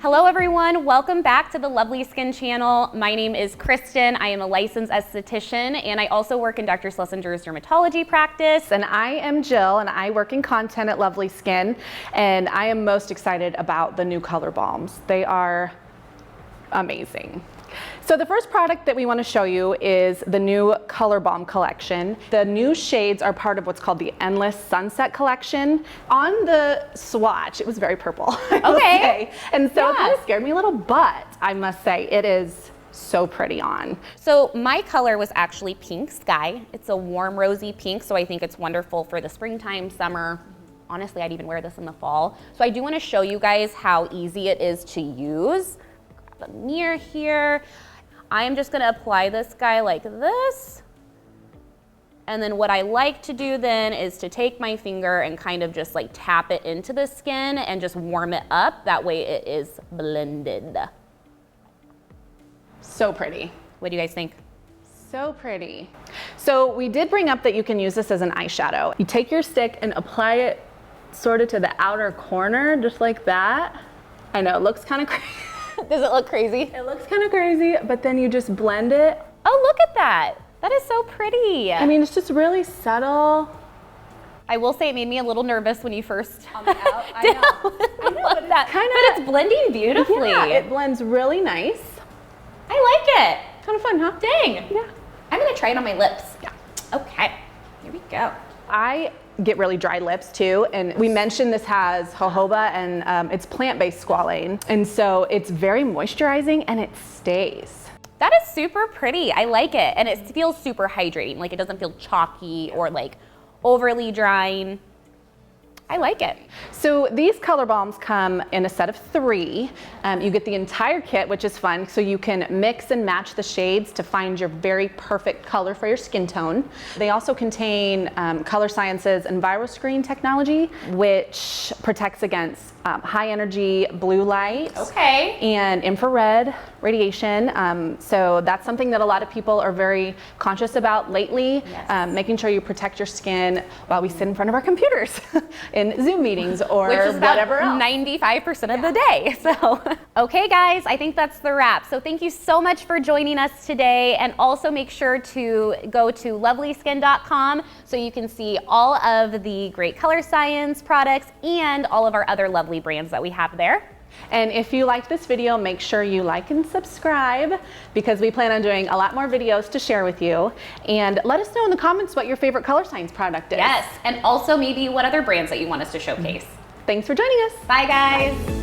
Hello everyone, welcome back to the Lovely Skin channel. My name is Kristen. I am a licensed esthetician and I also work in Dr. Schlesinger's dermatology practice. And I am Jill and I work in content at Lovely Skin, and I am most excited about the new color balms. They are amazing. So the first product that we want to show you is the new Color Balm collection. The new shades are part of what's called the Endless Sunset collection. On the swatch, it was very purple. Okay. And so it kind of scared me a little, but I must say it is so pretty on. So my color was actually Pink Sky. It's a warm rosy pink, so I think it's wonderful for the springtime, summer. Honestly, I'd even wear this in the fall. So I do want to show you guys how easy it is to use. Grab a mirror here. I am just going to apply this guy like this. And then what I like to do then is to take my finger and kind of just like tap it into the skin and just warm it up. That way it is blended. So pretty. What do you guys think? So pretty. So we did bring up that you can use this as an eyeshadow. You take your stick and apply it sort of to the outer corner, just like that. I know, it looks kind of crazy. Does it look crazy? It looks kind of crazy, but then you just blend it. Oh, look at that. That is so pretty. I mean, it's just really subtle. I will say it made me a little nervous when you first On the out, I know. but it's blending beautifully. Yeah, it blends really nice. I like it. Kind of fun, huh? Dang. Yeah. I'm gonna try it on my lips. Yeah. Okay, here we go. I get really dry lips too, and we mentioned this has jojoba and it's plant-based squalane, and so it's very moisturizing and it stays. That is super pretty. I like it, and it feels super hydrating. Like it doesn't feel chalky or like overly drying. I like it. So these color balms come in a set of 3. You get the entire kit, which is fun, so you can mix and match the shades to find your very perfect color for your skin tone. They also contain Colorescience's EnviroScreen technology, which protects against high energy blue light and infrared radiation. So that's something that a lot of people are very conscious about lately, making sure you protect your skin while we sit in front of our computers in Zoom meetings or which is about whatever else. 95% of the day. So, okay guys, I think that's the wrap. So thank you so much for joining us today, and also make sure to go to lovelyskin.com so you can see all of the great Colorescience products and all of our other lovely brands that we have there. And if you liked this video, make sure you like and subscribe, because we plan on doing a lot more videos to share with you. And let us know in the comments what your favorite Colorescience product is. Yes, and also maybe what other brands that you want us to showcase. Thanks for joining us. Bye guys.